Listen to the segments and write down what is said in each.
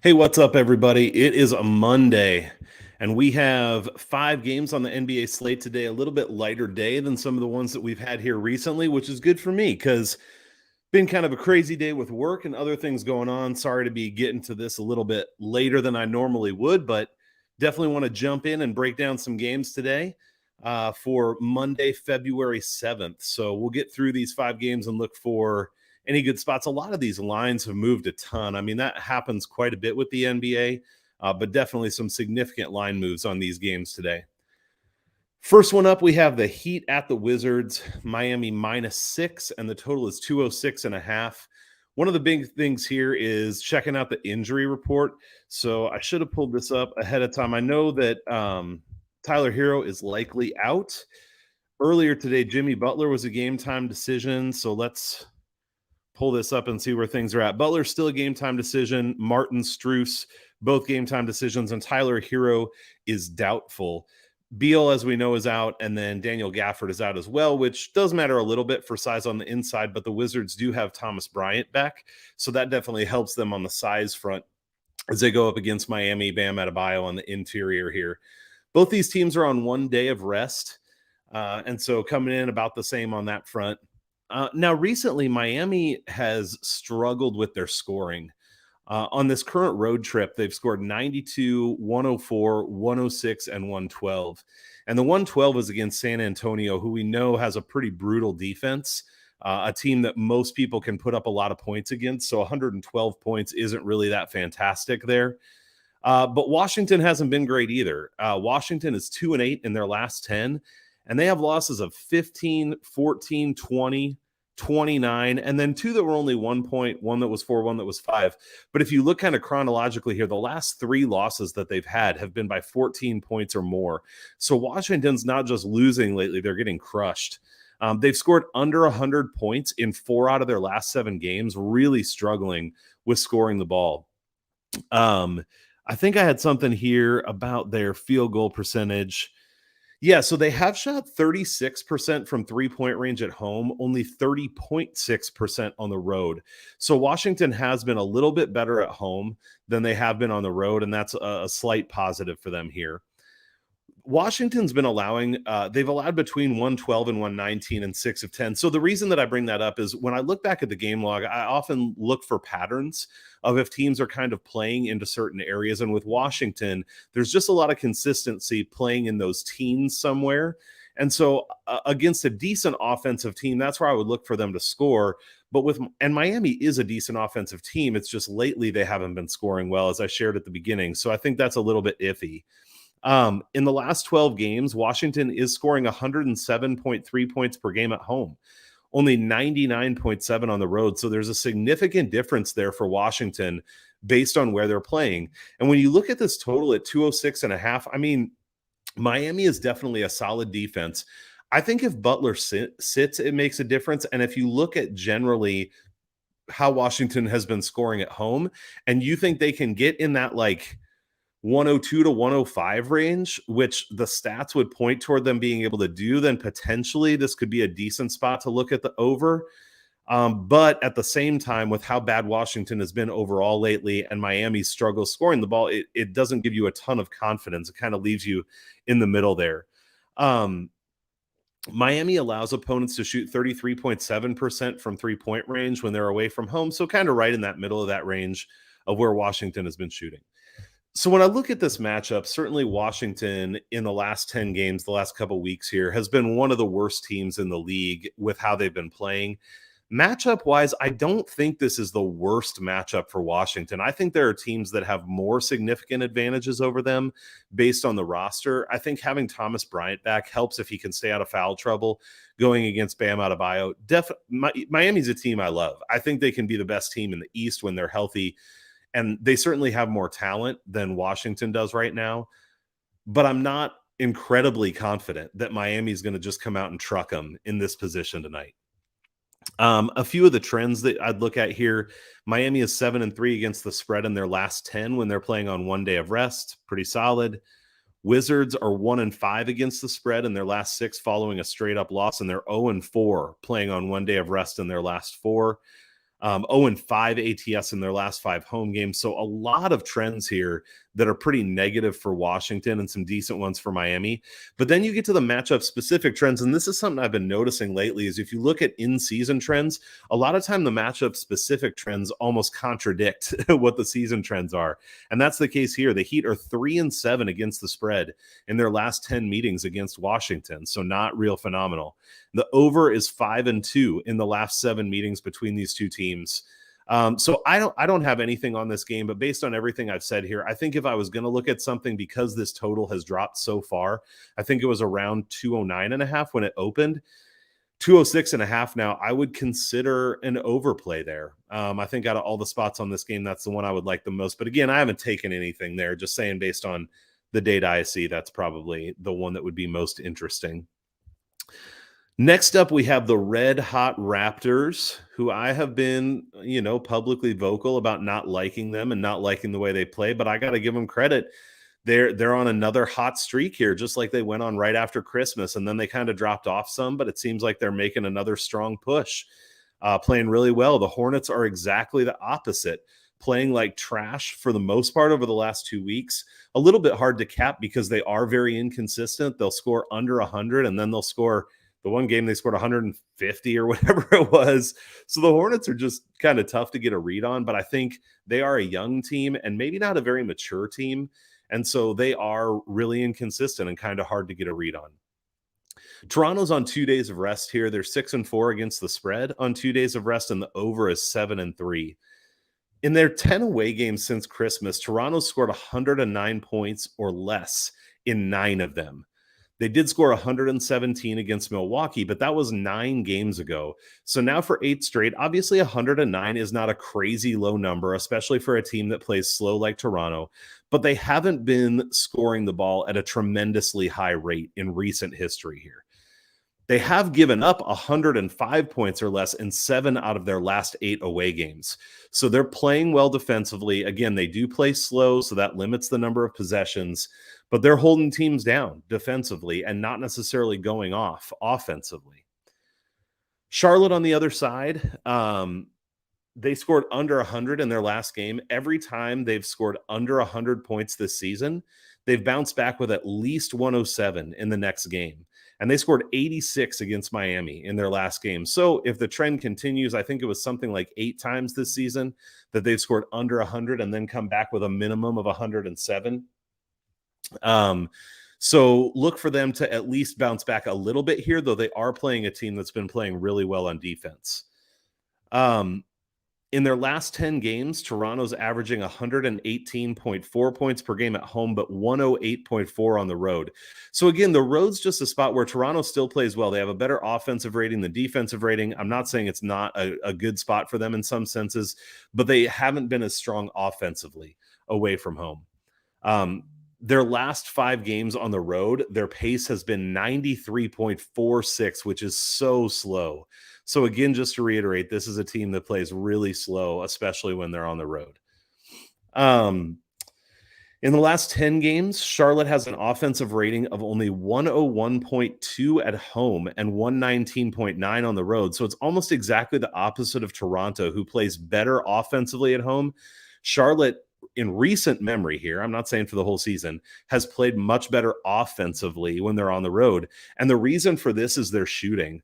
Hey, what's up, everybody? It is a Monday, and we have 5 games on the NBA slate today. A little bit lighter day than some of the ones that we've had here recently, which is good for me because been kind of a crazy day with work and other things going on. Sorry to be getting to this a little bit later than I normally would, but definitely want to jump in and break down some games today for Monday, February 7th. So we'll get through these 5 games and look for any good spots. A lot of these lines have moved a ton. I mean, that happens quite a bit with the NBA, but definitely some significant line moves on these games today. First one up, we have the Heat at the Wizards, Miami -6, and the total is 206.5. One of the big things here is checking out the injury report. So I should have pulled this up ahead of time. I know that Tyler Hero is likely out. Earlier today, Jimmy Butler was a game time decision. So let's pull this up and see where things are at. Butler's still a game time decision. Martin Strus, both game time decisions, and Tyler Hero is doubtful. Beal, as we know, is out, and then Daniel Gafford is out as well, which does matter a little bit for size on the inside, but the Wizards do have Thomas Bryant back, so that definitely helps them on the size front as they go up against Miami, Bam Adebayo on the interior here. Both these teams are on one day of rest, and so coming in about the same on that front. Now, recently, Miami has struggled with their scoring. On this current road trip, they've scored 92, 104, 106, and 112. And the 112 is against San Antonio, who we know has a pretty brutal defense, a team that most people can put up a lot of points against. So 112 points isn't really that fantastic there. But Washington hasn't been great either. Washington is 2-8 in their last 10, and they have losses of 15, 14, 20, 29, and then 2 that were only 1 point, 1 that was 4, 1 that was 5. But if you look kind of chronologically here, the last 3 losses that they've had have been by 14 points or more. So Washington's not just losing lately, they're getting crushed. They've scored under 100 points in 4 out of their last 7 games, really struggling with scoring the ball. I think I had something here about their field goal percentage. Yeah, so they have shot 36% from three-point range at home, only 30.6% on the road. So Washington has been a little bit better at home than they have been on the road, and that's a slight positive for them here. Washington's been they've allowed between 112 and 119 and 6 of 10. So the reason that I bring that up is when I look back at the game log, I often look for patterns of if teams are kind of playing into certain areas. And with Washington, there's just a lot of consistency playing in those teens somewhere. And so against a decent offensive team, that's where I would look for them to score. But Miami is a decent offensive team. It's just lately they haven't been scoring well, as I shared at the beginning. So I think that's a little bit iffy. In the last 12 games, Washington is scoring 107.3 points per game at home, only 99.7 on the road. So there's a significant difference there for Washington based on where they're playing. And when you look at this total at 206.5, I mean, Miami is definitely a solid defense. I think if Butler sits, it makes a difference. And if you look at generally how Washington has been scoring at home, and you think they can get in that like 102 to 105 range, which the stats would point toward them being able to do, then potentially this could be a decent spot to look at the over. But at the same time, with how bad Washington has been overall lately and Miami's struggle scoring the ball, it doesn't give you a ton of confidence. It kind of leaves you in the middle there. Miami allows opponents to shoot 33.7% from three-point range when they're away from home. So kind of right in that middle of that range of where Washington has been shooting. So when I look at this matchup, certainly Washington in the last 10 games, the last couple of weeks here, has been one of the worst teams in the league with how they've been playing. Matchup-wise, I don't think this is the worst matchup for Washington. I think there are teams that have more significant advantages over them based on the roster. I think having Thomas Bryant back helps if he can stay out of foul trouble going against Bam Adebayo. Miami's a team I love. I think they can be the best team in the East when they're healthy. And they certainly have more talent than Washington does right now. But I'm not incredibly confident that Miami is going to just come out and truck them in this position tonight. A few of the trends that I'd look at here, Miami is 7-3 against the spread in their last 10 when they're playing on one day of rest. Pretty solid. Wizards are 1-5 against the spread in their last 6 following a straight up loss, and they're 0-4 playing on one day of rest in their last 4. 0-5 ATS in their last 5 home games. So a lot of trends here that are pretty negative for Washington and some decent ones for Miami. But then you get to the matchup specific trends. And this is something I've been noticing lately is if you look at in-season trends, a lot of time the matchup specific trends almost contradict what the season trends are. And that's the case here. The Heat are 3-7 against the spread in their last 10 meetings against Washington. So not real phenomenal. The over is 5-2 in the last 7 meetings between these two teams. So I don't have anything on this game, but based on everything I've said here, I think if I was going to look at something because this total has dropped so far, I think it was around 209.5 when it opened. 206.5 now, I would consider an overplay there. I think out of all the spots on this game, that's the one I would like the most. But again, I haven't taken anything there. Just saying based on the data I see, that's probably the one that would be most interesting. Next up, we have the Red Hot Raptors, who I have been, publicly vocal about not liking them and not liking the way they play, but I got to give them credit. They're on another hot streak here, just like they went on right after Christmas, and then they kind of dropped off some, but it seems like they're making another strong push, playing really well. The Hornets are exactly the opposite, playing like trash for the most part over the last 2 weeks. A little bit hard to cap because they are very inconsistent. They'll score under 100, and then they'll score the one game they scored 150 or whatever it was. So the Hornets are just kind of tough to get a read on, but I think they are a young team and maybe not a very mature team. And so they are really inconsistent and kind of hard to get a read on. Toronto's on 2 days of rest here. They're 6-4 against the spread on 2 days of rest, and the over is 7-3. In their 10 away games since Christmas, Toronto scored 109 points or less in 9 of them. They did score 117 against Milwaukee, but that was 9 games ago. So now for 8 straight, obviously 109 is not a crazy low number, especially for a team that plays slow like Toronto, but they haven't been scoring the ball at a tremendously high rate in recent history here. They have given up 105 points or less in 7 out of their last 8 away games. So they're playing well defensively. Again, they do play slow, so that limits the number of possessions, but they're holding teams down defensively and not necessarily going off offensively. Charlotte on the other side, they scored under 100 in their last game. Every time they've scored under 100 points this season, they've bounced back with at least 107 in the next game. And they scored 86 against Miami in their last game. So if the trend continues, I think it was something like 8 times this season that they've scored under 100 and then come back with a minimum of 107. So look for them to at least bounce back a little bit here, though they are playing a team that's been playing really well on defense. In their last 10 games, Toronto's averaging 118.4 points per game at home, but 108.4 on the road. So again, the road's just a spot where Toronto still plays well. They have a better offensive rating than defensive rating. I'm not saying it's not a good spot for them in some senses, but they haven't been as strong offensively away from home. Their last 5 games on the road, their pace has been 93.46, which is so slow. So again, just to reiterate, this is a team that plays really slow, especially when they're on the road. In the last 10 games, Charlotte has an offensive rating of only 101.2 at home and 119.9 on the road. So it's almost exactly the opposite of Toronto, who plays better offensively at home. Charlotte, in recent memory here, I'm not saying for the whole season, has played much better offensively when they're on the road. And the reason for this is their shooting.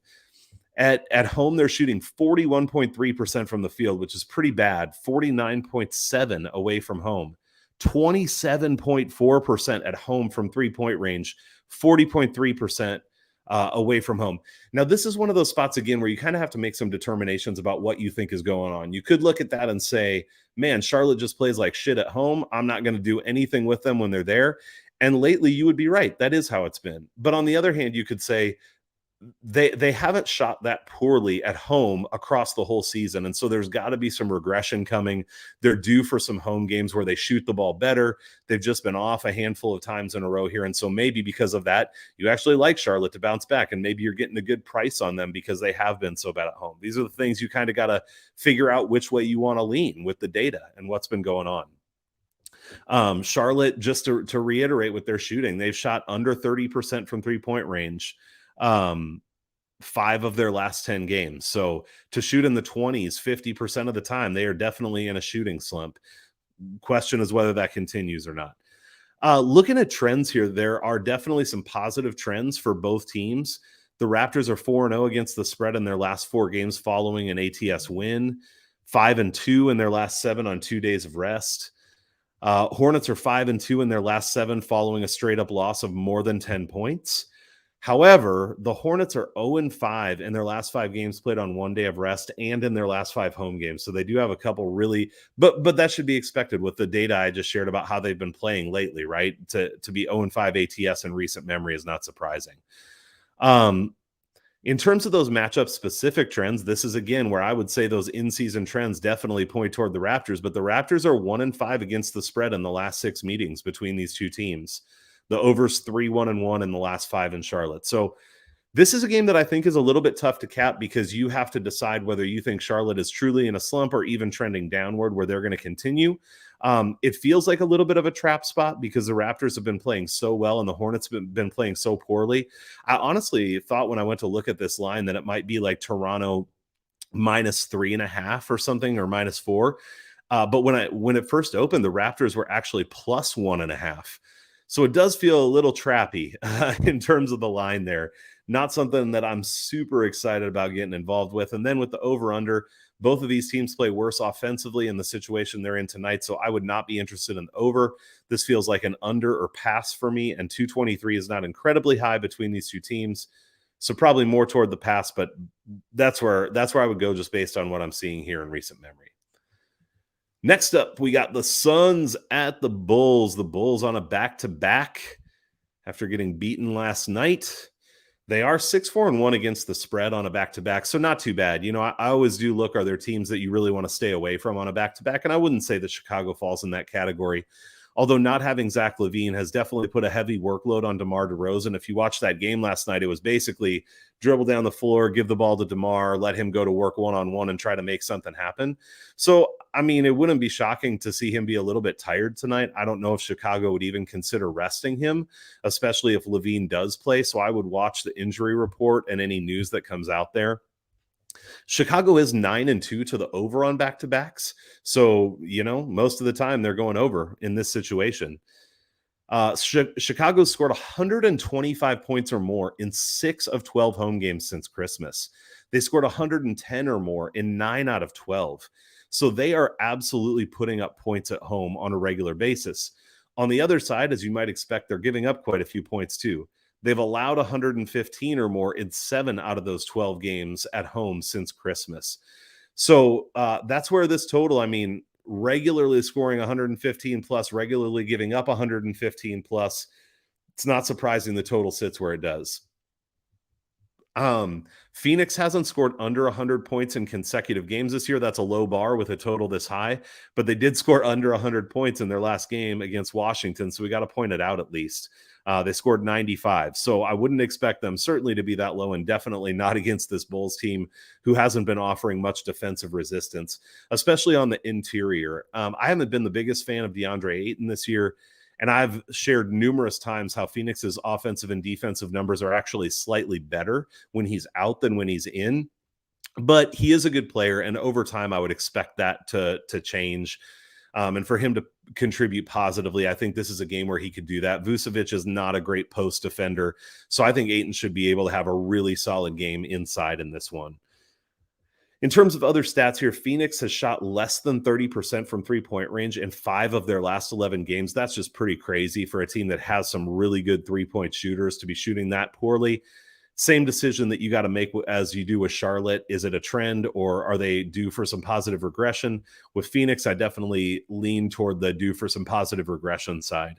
At home, they're shooting 41.3% from the field, which is pretty bad, 49.7% away from home, 27.4% at home from three-point range, 40.3% away from home. Now, this is one of those spots, again, where you kind of have to make some determinations about what you think is going on. You could look at that and say, man, Charlotte just plays like shit at home. I'm not going to do anything with them when they're there. And lately, you would be right. That is how it's been. But on the other hand, you could say, they haven't shot that poorly at home across the whole season. And so there's got to be some regression coming. They're due for some home games where they shoot the ball better. They've just been off a handful of times in a row here. And so maybe because of that, you actually like Charlotte to bounce back, and maybe you're getting a good price on them because they have been so bad at home. These are the things you kind of got to figure out which way you want to lean with the data and what's been going on. Charlotte, just to reiterate with their shooting, they've shot under 30% from 3-point range. 5 of their last 10 games. So to shoot in the 20s 50% of the time, they are definitely in a shooting slump. Question is whether that continues or not. Looking at trends here, there are definitely some positive trends for both teams. The Raptors are 4-0 against the spread in their last 4 games following an ATS win, 5-2 in their last 7 on 2 days of rest. Hornets are 5-2 in their last 7 following a straight up loss of more than 10 points. However, the Hornets are 0-5 in their last 5 games played on 1 day of rest and in their last 5 home games. So they do have a couple really, but that should be expected with the data I just shared about how they've been playing lately, right? To be 0-5 ATS in recent memory is not surprising. In terms of those matchup specific trends, this is again where I would say those in-season trends definitely point toward the Raptors, but the Raptors are 1-5 against the spread in the last 6 meetings between these two teams. The over's 3-1-1 in the last 5 in Charlotte. So this is a game that I think is a little bit tough to cap because you have to decide whether you think Charlotte is truly in a slump or even trending downward where they're going to continue. It feels like a little bit of a trap spot because the Raptors have been playing so well and the Hornets have been playing so poorly. I honestly thought when I went to look at this line that it might be like Toronto -3.5 or something, or -4. But when it first opened, the Raptors were actually +1.5. So it does feel a little trappy in terms of the line there. Not something that I'm super excited about getting involved with. And then with the over-under, both of these teams play worse offensively in the situation they're in tonight. So I would not be interested in the over. This feels like an under or pass for me. And 223 is not incredibly high between these two teams. So probably more toward the pass, but that's where I would go just based on what I'm seeing here in recent memory. Next up, we got the Suns at the Bulls. The Bulls on a back-to-back after getting beaten last night. They are 6-4-1 against the spread on a back-to-back, so not too bad. You know, I always do look, are there teams that you really want to stay away from on a back-to-back? And I wouldn't say that Chicago falls in that category. Although not having Zach LaVine has definitely put a heavy workload on DeMar DeRozan. If you watched that game last night, it was basically dribble down the floor, give the ball to DeMar, let him go to work one-on-one and try to make something happen. So, I mean, it wouldn't be shocking to see him be a little bit tired tonight. I don't know if Chicago would even consider resting him, especially if LaVine does play. So I would watch the injury report and any news that comes out there. Chicago is 9-2 to the over on back-to-backs. So, you know, most of the time they're going over in this situation. Chicago scored 125 points or more in 6 of 12 home games since Christmas. They scored 110 or more in 9 out of 12. So they are absolutely putting up points at home on a regular basis. On the other side, as you might expect, they're giving up quite a few points too. They've allowed 115 or more in 7 out of those 12 games at home since Christmas. So that's where this total, I mean, regularly scoring 115 plus, regularly giving up 115 plus. It's not surprising the total sits where it does. Phoenix hasn't scored under 100 points in consecutive games this year. That's a low bar with a total this high, but they did score under 100 points in their last game against Washington. So we got to point it out at least. They scored 95. So I wouldn't expect them certainly to be that low, and definitely not against this Bulls team who hasn't been offering much defensive resistance, especially on the interior. I haven't been the biggest fan of DeAndre Ayton this year. And I've shared numerous times how Phoenix's offensive and defensive numbers are actually slightly better when he's out than when he's in. But he is a good player, and over time, I would expect that to change. And for him to contribute positively, I think this is a game where he could do that. Vucevic is not a great post defender, so I think Ayton should be able to have a really solid game inside in this one. In terms of other stats here, Phoenix has shot less than 30% from three-point range in 5 of their last 11 games. That's just pretty crazy for a team that has some really good three-point shooters to be shooting that poorly. Same decision that you got to make as you do with Charlotte. Is it a trend, or are they due for some positive regression? With Phoenix, I definitely lean toward the due for some positive regression side.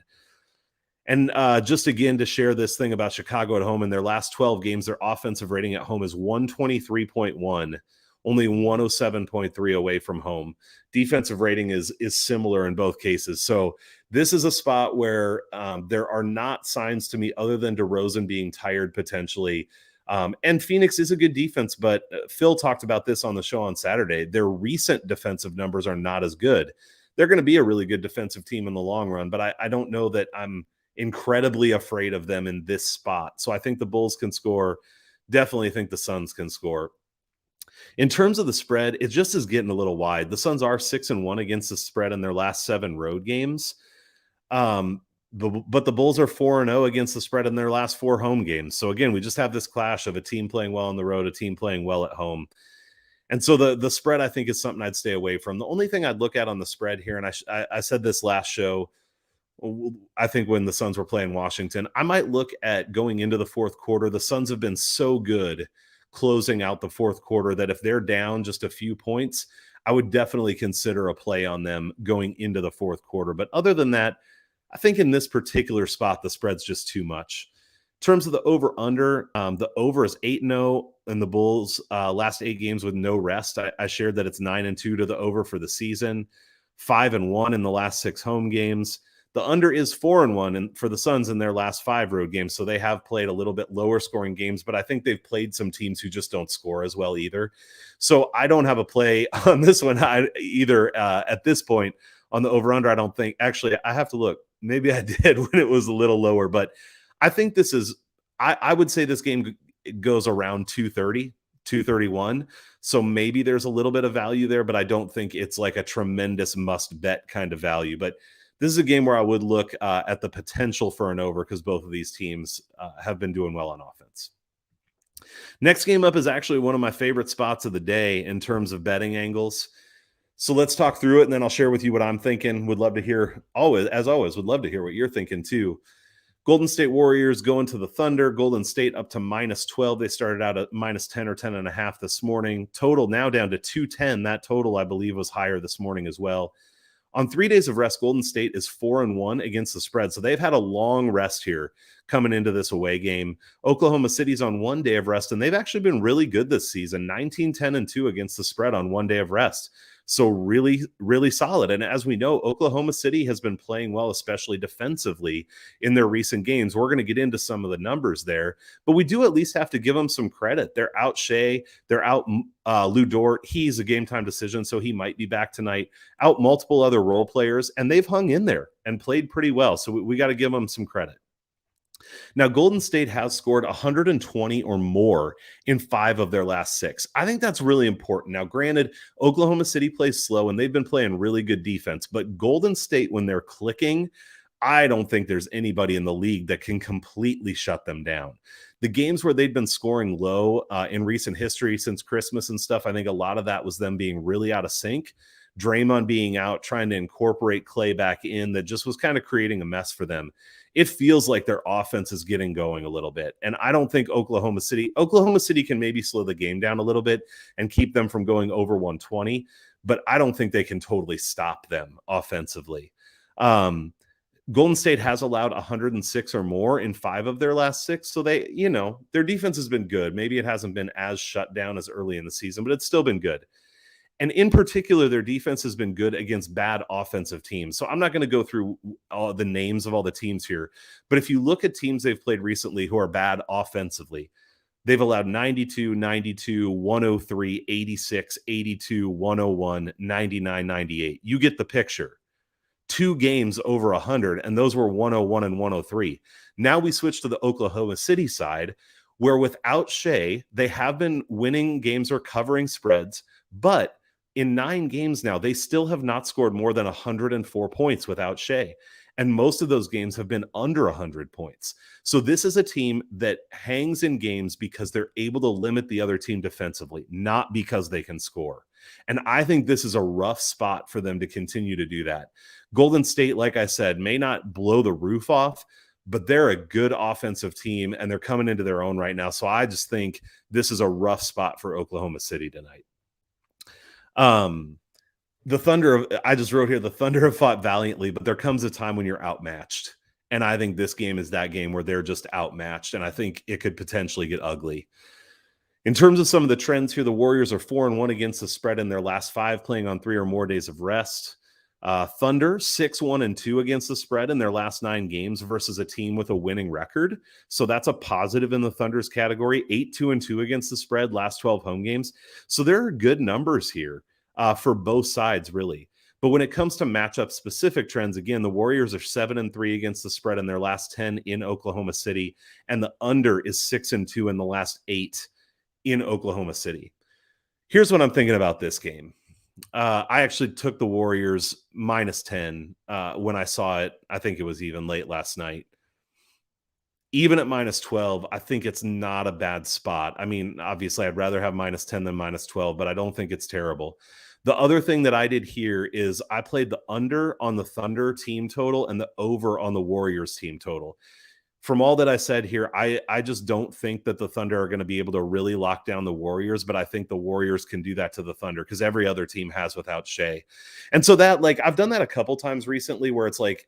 And just again to share this thing about Chicago at home, in their last 12 games, their offensive rating at home is 123.1. Only 107.3 away from home. Defensive rating is similar in both cases. So this is a spot where there are not signs to me other than DeRozan being tired potentially. And Phoenix is a good defense, but Phil talked about this on the show on Saturday. Their recent defensive numbers are not as good. They're going to be a really good defensive team in the long run, but I don't know that I'm incredibly afraid of them in this spot. So I think the Bulls can score definitely think the Suns can score. In terms of the spread, it just is getting a little wide. The Suns are 6-1 against the spread in their last 7 road games. But the Bulls are 4-0 against the spread in their last 4 home games. So again, we just have this clash of a team playing well on the road, a team playing well at home. And so the spread, I think, is something I'd stay away from. The only thing I'd look at on the spread here, and I said this last show, I think when the Suns were playing Washington, I might look at going into the fourth quarter. The Suns have been so good closing out the fourth quarter that if they're down just a few points, I would definitely consider a play on them going into the fourth quarter. But other than that, I think in this particular spot, the spread's just too much. In terms of the over-under, the over is 8-0 in the Bulls' last 8 games with no rest. I shared that it's 9-2 to the over for the season, 5-1 in the last 6 home games. The under is 4-1 for the Suns in their last 5 road games, so they have played a little bit lower scoring games, but I think they've played some teams who just don't score as well either. So I don't have a play on this one either at this point on the over-under. I don't think. Actually, I have to look. Maybe I did when it was a little lower, but I think this is – I would say this game goes around 230, 231. So maybe there's a little bit of value there, but I don't think it's like a tremendous must-bet kind of value. But this is a game where I would look at the potential for an over because both of these teams have been doing well on offense. Next game up is actually one of my favorite spots of the day in terms of betting angles. So let's talk through it, and then I'll share with you what I'm thinking. Would love to hear, as always, would love to hear what you're thinking too. Golden State Warriors going to the Thunder. Golden State up to -12. They started out at -10 or 10.5 this morning. Total now down to 210. That total, I believe, was higher this morning as well. On 3 days of rest, Golden State is 4-1 against the spread. So they've had a long rest here coming into this away game. Oklahoma City's on 1 day of rest, and they've actually been really good this season, 19-10-2 against the spread on 1 day of rest. So really, really solid. And as we know, Oklahoma City has been playing well, especially defensively in their recent games. We're going to get into some of the numbers there, but we do at least have to give them some credit. They're out Shea. They're out Lou Dort. He's a game time decision, so he might be back tonight. Out multiple other role players, and they've hung in there and played pretty well. So we got to give them some credit. Now, Golden State has scored 120 or more in 5 of their last 6. I think that's really important. Now, granted, Oklahoma City plays slow, and they've been playing really good defense. But Golden State, when they're clicking, I don't think there's anybody in the league that can completely shut them down. The games where they've been scoring low in recent history since Christmas and stuff, I think a lot of that was them being really out of sync. Draymond being out, trying to incorporate Clay back in, that just was kind of creating a mess for them. It feels like their offense is getting going a little bit. And I don't think Oklahoma City can maybe slow the game down a little bit and keep them from going over 120, but I don't think they can totally stop them offensively. Golden State has allowed 106 or more in 5 of their last 6. So they, their defense has been good. Maybe it hasn't been as shut down as early in the season, but it's still been good. And in particular, their defense has been good against bad offensive teams. So I'm not going to go through all the names of all the teams here. But if you look at teams they've played recently who are bad offensively, they've allowed 92, 92, 103, 86, 82, 101, 99, 98. You get the picture. 2 games over 100, and those were 101 and 103. Now we switch to the Oklahoma City side, where without Shea, they have been winning games or covering spreads, but in 9 games now, they still have not scored more than 104 points without Shea. And most of those games have been under 100 points. So this is a team that hangs in games because they're able to limit the other team defensively, not because they can score. And I think this is a rough spot for them to continue to do that. Golden State, like I said, may not blow the roof off, but they're a good offensive team, and they're coming into their own right now. So I just think this is a rough spot for Oklahoma City tonight. The Thunder, I just wrote here, the Thunder have fought valiantly, but there comes a time when you're outmatched. And I think this game is that game where they're just outmatched, and I think it could potentially get ugly. In terms of some of the trends here, the Warriors are 4-1 against the spread in their last 5, playing on 3 or more days of rest. Thunder 6-1-2 against the spread in their last 9 games versus a team with a winning record. So that's a positive in the Thunder's category. 8-2-2 against the spread last 12 home games. So there are good numbers here for both sides, really. But when it comes to matchup specific trends, again, the Warriors are 7-3 against the spread in their last 10 in Oklahoma City, and the under is 6-2 in the last 8 in Oklahoma City. Here's what I'm thinking about this game. I actually took the Warriors -10 when I saw it. I think it was even late last night. Even at -12, I think it's not a bad spot. I mean, obviously, I'd rather have -10 than -12, but I don't think it's terrible. The other thing that I did here is I played the under on the Thunder team total and the over on the Warriors team total. From all that I said here, I just don't think that the Thunder are going to be able to really lock down the Warriors, but I think the Warriors can do that to the Thunder because every other team has without Shea. And so that, like, I've done that a couple times recently where it's like,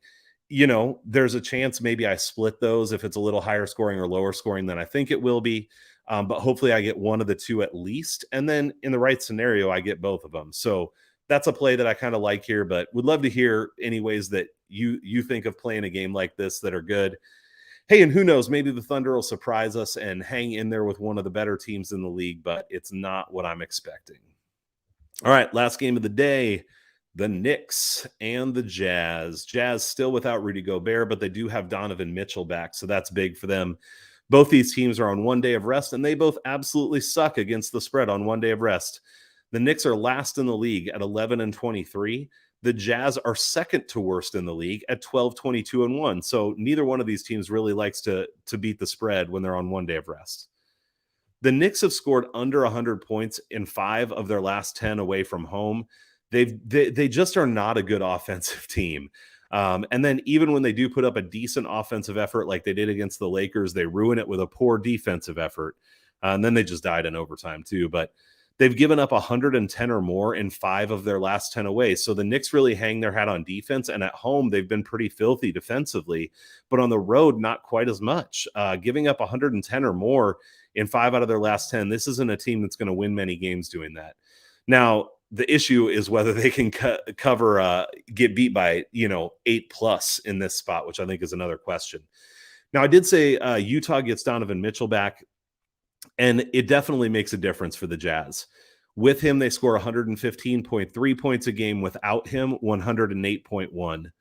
there's a chance maybe I split those if it's a little higher scoring or lower scoring than I think it will be. But hopefully I get one of the two at least. And then in the right scenario, I get both of them. So that's a play that I kind of like here, but would love to hear any ways that you think of playing a game like this that are good. Hey, and who knows, maybe the Thunder will surprise us and hang in there with one of the better teams in the league, but it's not what I'm expecting. All right, last game of the day, the Knicks and the Jazz. Jazz still without Rudy Gobert, but they do have Donovan Mitchell back, so that's big for them. Both these teams are on one day of rest, and they both absolutely suck against the spread on one day of rest. The Knicks are last in the league at 11-23. The Jazz are second to worst in the league at 12-22-1. So neither one of these teams really likes to beat the spread when they're on one day of rest. The Knicks have scored under 100 points in 5 of their last 10 away from home. They just are not a good offensive team. And then even when they do put up a decent offensive effort like they did against the Lakers, they ruin it with a poor defensive effort. And then they just died in overtime too. But they've given up 110 or more in 5 of their last 10 away. So the Knicks really hang their hat on defense. And at home, they've been pretty filthy defensively. But on the road, not quite as much. Giving up 110 or more in 5 out of their last 10. This isn't a team that's going to win many games doing that. Now, the issue is whether they can get beat by 8+ in this spot, which I think is another question. Now, I did say Utah gets Donovan Mitchell back, and it definitely makes a difference for the Jazz. With him, they score 115.3 points a game. Without him, 108.1.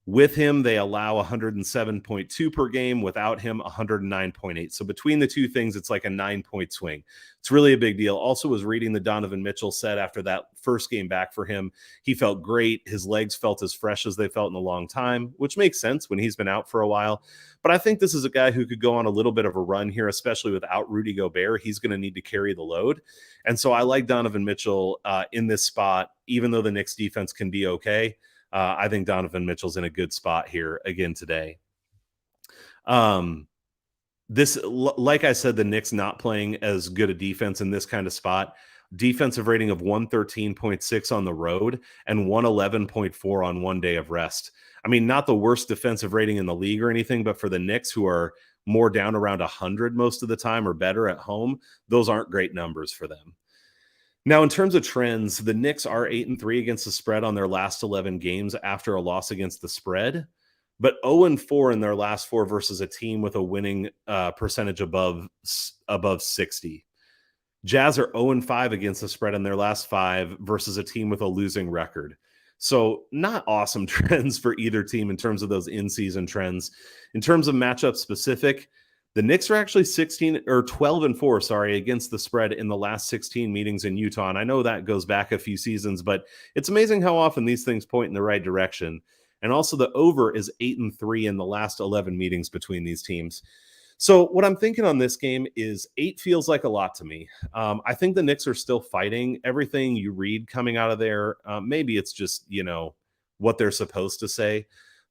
With him, they allow 107.2 per game. Without him, 109.8. So between the two things, it's like a 9-point swing. It's really a big deal. Also was reading the Donovan Mitchell said after that first game back for him, he felt great. His legs felt as fresh as they felt in a long time, which makes sense when he's been out for a while. But I think this is a guy who could go on a little bit of a run here, especially without Rudy Gobert. He's going to need to carry the load. And so I like Donovan Mitchell in this spot, even though the Knicks defense can be okay. I think Donovan Mitchell's in a good spot here again today. Like I said, the Knicks not playing as good a defense in this kind of spot. Defensive rating of 113.6 on the road and 111.4 on one day of rest. I mean, not the worst defensive rating in the league or anything, but for the Knicks, who are more down around 100 most of the time or better at home, those aren't great numbers for them. Now, in terms of trends, the Knicks are 8-3 against the spread on their last 11 games after a loss against the spread, but 0-4 in their last 4 versus a team with a winning percentage above 60. Jazz are 0-5 against the spread in their last 5 versus a team with a losing record. So not awesome trends for either team in terms of those in-season trends. In terms of matchup specific, the Knicks are actually 12-4, against the spread in the last 16 meetings in Utah. And I know that goes back a few seasons, but it's amazing how often these things point in the right direction. And also the over is 8-3 in the last 11 meetings between these teams. So what I'm thinking on this game is 8 feels like a lot to me. I think the Knicks are still fighting. Everything you read coming out of there, maybe it's just, what they're supposed to say.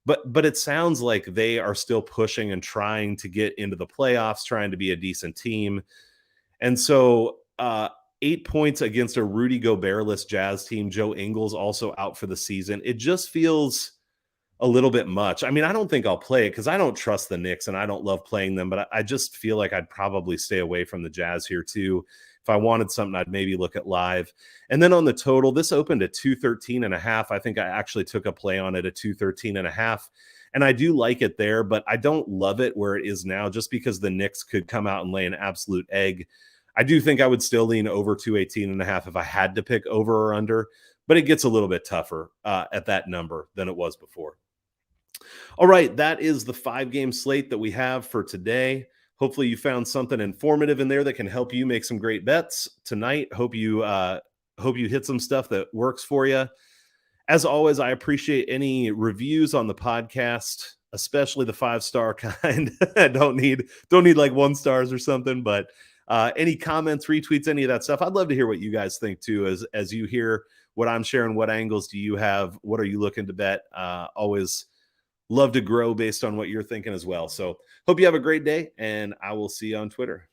But it sounds like they are still pushing and trying to get into the playoffs, trying to be a decent team. And so 8 points against a Rudy Gobert-less Jazz team. Joe Ingles also out for the season. It just feels a little bit much. I mean, I don't think I'll play it because I don't trust the Knicks and I don't love playing them, but I just feel like I'd probably stay away from the Jazz here too. If I wanted something, I'd maybe look at live. And then on the total, this opened at 213.5. I think I actually took a play on it at 213.5. And I do like it there, but I don't love it where it is now just because the Knicks could come out and lay an absolute egg. I do think I would still lean over 218.5 if I had to pick over or under. but it gets a little bit tougher at that number than it was before. All right, that is the 5-game slate that we have for today. Hopefully you found something informative in there that can help you make some great bets tonight. Hope you hit some stuff that works for you. As always, I appreciate any reviews on the podcast, especially the 5-star kind. don't need like 1 stars or something, but any comments, retweets, any of that stuff. I'd love to hear what you guys think too, as you hear what I'm sharing. What angles do you have? What are you looking to bet? Always love to grow based on what you're thinking as well. So hope you have a great day, and I will see you on Twitter.